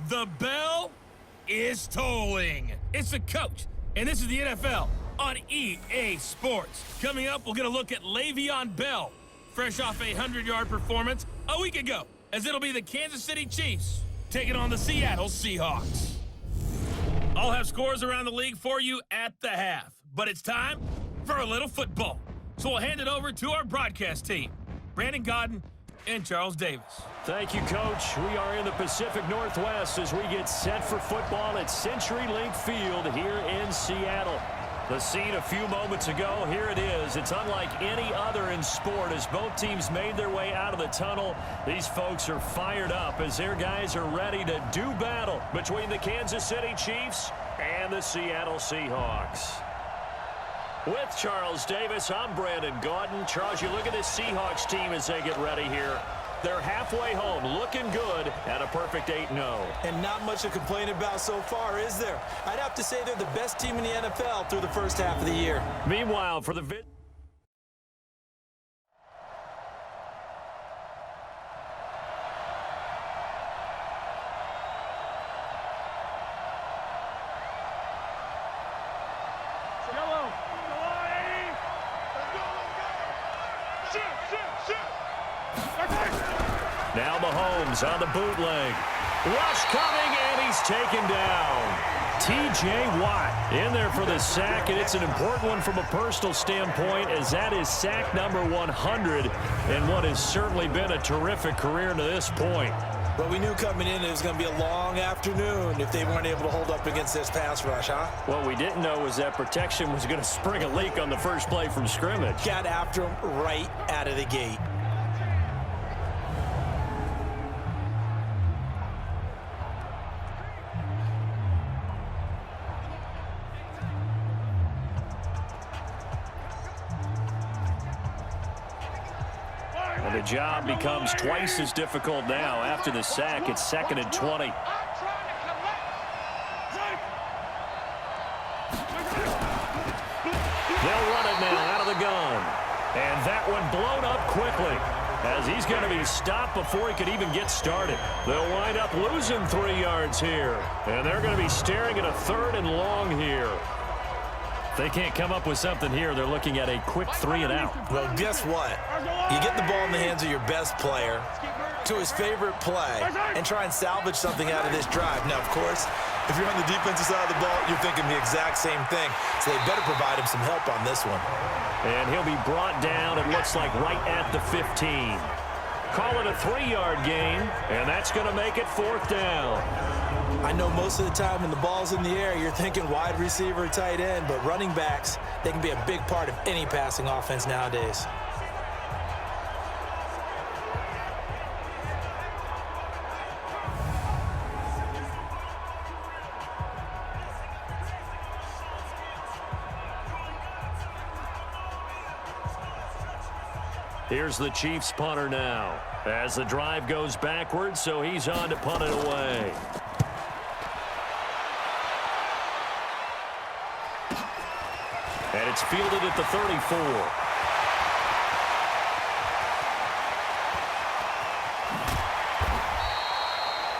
The bell is tolling. It's the coach, and this is the NFL on EA Sports. Coming up, we'll get a look at Le'Veon Bell, fresh off a 100-yard performance a week ago, as it'll be the Kansas City Chiefs taking on the Seattle Seahawks. I'll have scores around the league for you at the half, but it's time for a little football. So we'll hand it over to our broadcast team, Brandon Godden and Charles Davis. Thank you, Coach. We are in the Pacific Northwest as we get set for football at CenturyLink Field here in Seattle. The scene a few moments ago, here it is. It's unlike any other in sport as both teams made their way out of the tunnel. These folks are fired up as their guys are ready to do battle between the Kansas City Chiefs and the Seattle Seahawks. With Charles Davis, I'm Brandon Godden. Charles, you look at this Seahawks team as they get ready here. They're halfway home, looking good at a perfect 8-0. And not much to complain about so far, is there? I'd have to say they're the best team in the NFL through the first half of the year. Meanwhile, for the Now Mahomes on the bootleg. Rush coming, and he's taken down. T.J. Watt in there for the sack, and it's an important one from a personal standpoint as that is sack number 100 and what has certainly been a terrific career to this point. But we knew coming in it was going to be a long afternoon if they weren't able to hold up against this pass rush, huh? What we didn't know was that protection was going to spring a leak on the first play from scrimmage. Got after him right out of the gate. The job becomes twice as difficult now after the sack. It's 2nd and 20. They'll run it now out of the gun. And that one blown up quickly as he's going to be stopped before he could even get started. They'll wind up losing 3 yards here. And they're going to be staring at a 3rd and long here. If they can't come up with something here, they're looking at a quick 3 and out. Well, guess what? You get the ball in the hands of your best player to his favorite play and try and salvage something out of this drive. Now, of course, if you're on the defensive side of the ball, you're thinking the exact same thing. So they better provide him some help on this one. And he'll be brought down, it looks like, right at the 15. Call it a 3-yard gain, and that's going to make it 4th down. I know most of the time when the ball's in the air, you're thinking wide receiver, tight end, but running backs, they can be a big part of any passing offense nowadays. Here's the Chiefs punter now as the drive goes backwards, so he's on to punt it away. And it's fielded at the 34.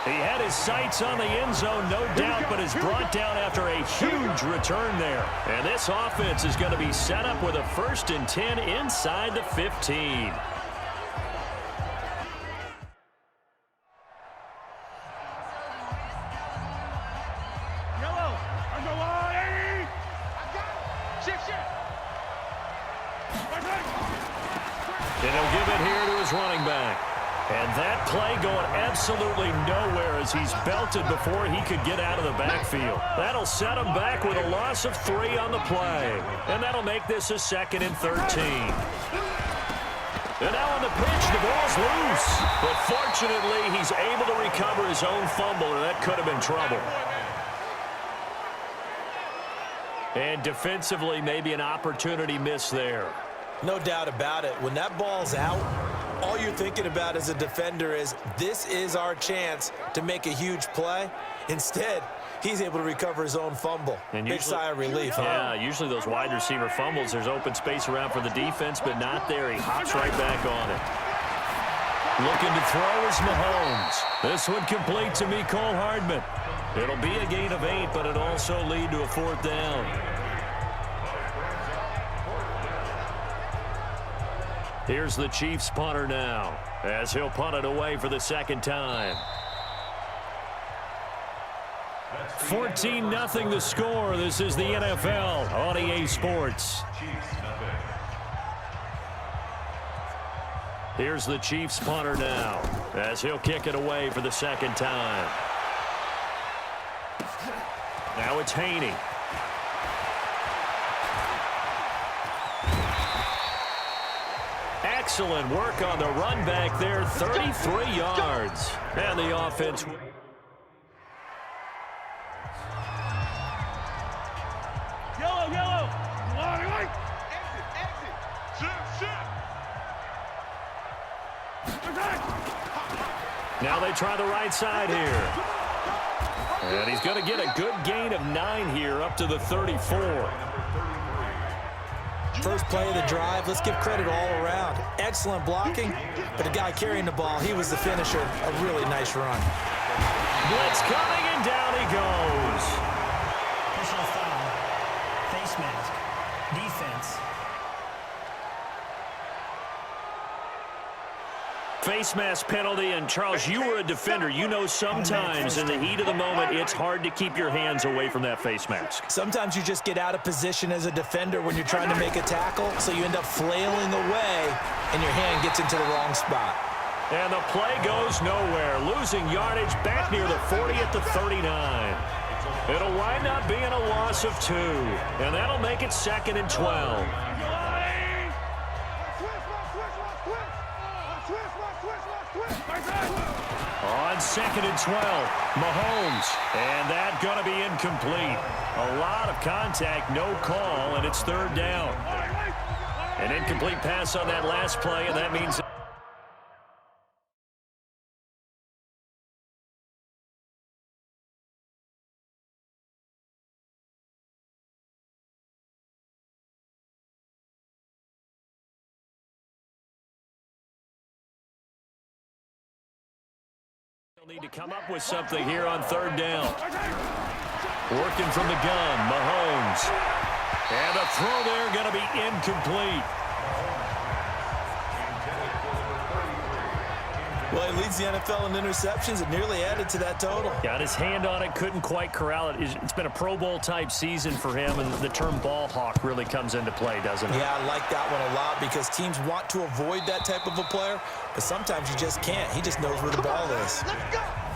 He had his sights on the end zone, no doubt, but is brought down after a huge return there. And this offense is going to be set up with a 1st and 10 inside the 15. And he'll give it here to his running back. And that play going absolutely nowhere as he's belted before he could get out of the backfield. That'll set him back with a loss of 3 on the play. And that'll make this a 2nd and 13. And now on the pitch, the ball's loose. But fortunately, he's able to recover his own fumble, or that could have been trouble. And defensively, maybe an opportunity miss there. No doubt about it. When that ball's out, all you're thinking about as a defender is, this is our chance to make a huge play. Instead, he's able to recover his own fumble. And big sigh of relief, huh? Yeah, usually those wide receiver fumbles, there's open space around for the defense, but not there. He hops right back on it. Looking to throw is Mahomes. This one complete to Mecole Hardman. It'll be a gain of 8, but it'll also lead to a 4th down. Here's the Chiefs punter now, as he'll punt it away for the 2nd time. 14-0 the score. This is the NFL on EA Sports. Here's the Chiefs punter now, as he'll kick it away for the 2nd time. Now it's Haney. Excellent work on the run back there, 33 yards. And the offense. Yellow. Now they try the right side here. And he's going to get a good gain of 9 here up to the 34. First play of the drive, let's give credit all around. Excellent blocking, but the guy carrying the ball, he was the finisher. A really nice run. Blitz coming, and down he goes. Personal foul, face mask, defense. Face mask penalty, and Charles, you were a defender. You know sometimes in the heat of the moment, it's hard to keep your hands away from that face mask. Sometimes you just get out of position as a defender when you're trying to make a tackle, so you end up flailing away, and your hand gets into the wrong spot. And the play goes nowhere, losing yardage back near the 40 at the 39. It'll wind up being a loss of 2, and that'll make it 2nd and 12. On 2nd and 12, Mahomes, and that going to be incomplete. A lot of contact, no call, and it's 3rd down. An incomplete pass on that last play, and that means... Need to come up with something here on 3rd down. Working from the gun, Mahomes. And the throw there going to be incomplete. Well, he leads the NFL in interceptions and nearly added to that total. Got his hand on it, couldn't quite corral it. It's been a Pro Bowl type season for him, and the term ball hawk really comes into play, doesn't it? Yeah, I like that one a lot because teams want to avoid that type of a player, but sometimes you just can't. He just knows where the ball is.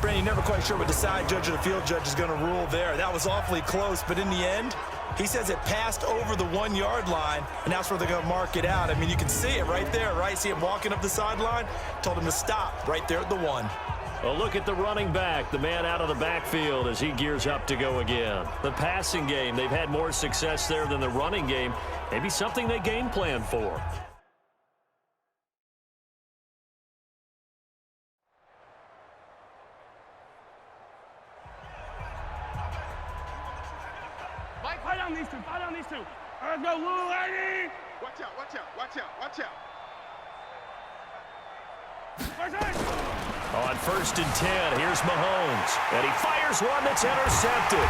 Brandon, you're never quite sure what the side judge or the field judge is going to rule there. That was awfully close, but in the end, he says it passed over the 1-yard line, and that's where they're going to mark it out. I mean, you can see it right there, right? See him walking up the sideline? Told him to stop right there at the 1. A look at the running back, the man out of the backfield as he gears up to go again. The passing game, they've had more success there than the running game. Maybe something they game plan for. Fight on these two. Let's go, Lou, lady. Watch out. On 1st and 10, here's Mahomes. And he fires one that's intercepted.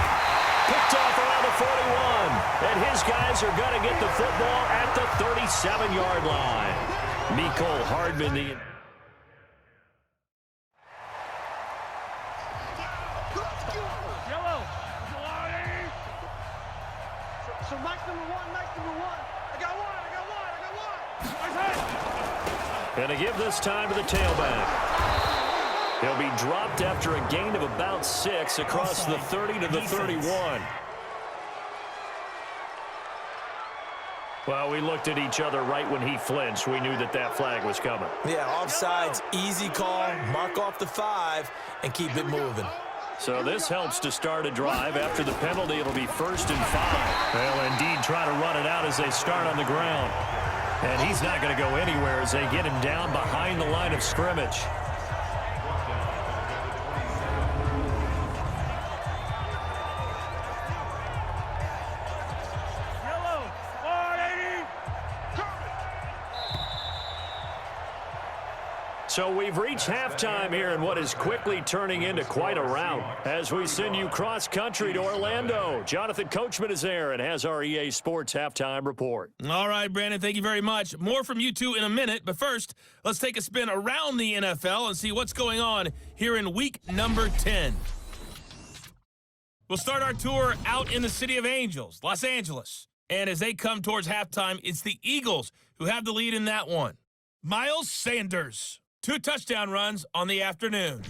Picked off around the 41. And his guys are going to get the football at the 37-yard line. Mecole Hardman, the... So Mike's number one. I got one. And to give this time to the tailback. He'll be dropped after a gain of about 6 across the 30 to the 31. Well, we looked at each other right when he flinched. We knew that that flag was coming. Yeah, offsides, easy call, mark off the 5, and keep it moving. So this helps to start a drive. After the penalty, it'll be 1st and 5. They'll indeed try to run it out as they start on the ground. And he's not going to go anywhere as they get him down behind the line of scrimmage. So we've reached halftime here in what is quickly turning into quite a rout as we send you cross-country to Orlando. Jonathan Coachman is there and has our EA Sports halftime report. All right, Brandon, thank you very much. More from you two in a minute, but first, let's take a spin around the NFL and see what's going on here in week number 10. We'll start our tour out in the City of Angels, Los Angeles. And as they come towards halftime, it's the Eagles who have the lead in that one. Miles Sanders. 2 touchdown runs on the afternoon.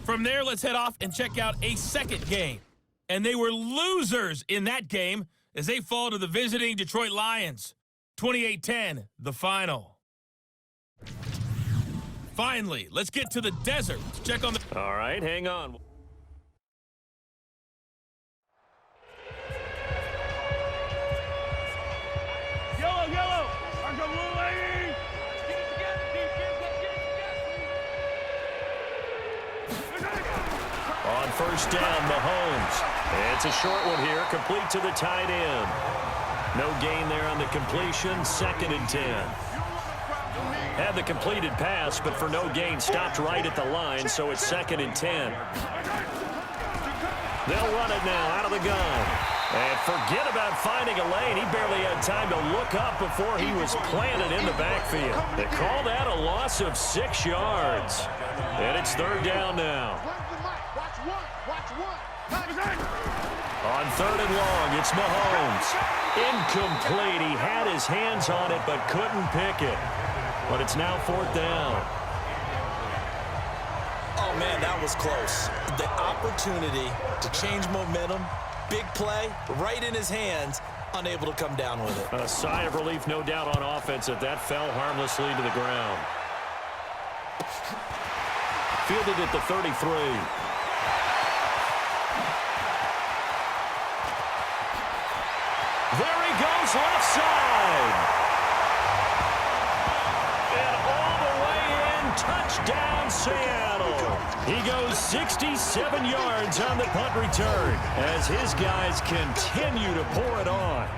From there, let's head off and check out a second game. And they were losers in that game as they fall to the visiting Detroit Lions. 28-10, the final. Finally, let's get to the desert to check on the... All right, hang on. Yellow. I go blue, lady. Get it together, defense. Let's get it together. On first down, Mahomes. It's a short one here, complete to the tight end. No gain there on the completion, 2nd and 10. Had the completed pass, but for no gain, stopped right at the line, so it's 2nd and 10. They'll run it now out of the gun. And forget about finding a lane. He barely had time to look up before he was planted in the backfield. They call that a loss of 6 yards. And it's 3rd down now. On 3rd and long, it's Mahomes. Incomplete. He had his hands on it but couldn't pick it. But it's now 4th down. Oh, man, that was close. The opportunity to change momentum, big play, right in his hands, unable to come down with it. A sigh of relief, no doubt, on offense if that fell harmlessly to the ground. Fielded at the 33. There he goes, left side. And all the way in, touchdown, Seattle. He goes 67 yards on the punt return as his guys continue to pour it on.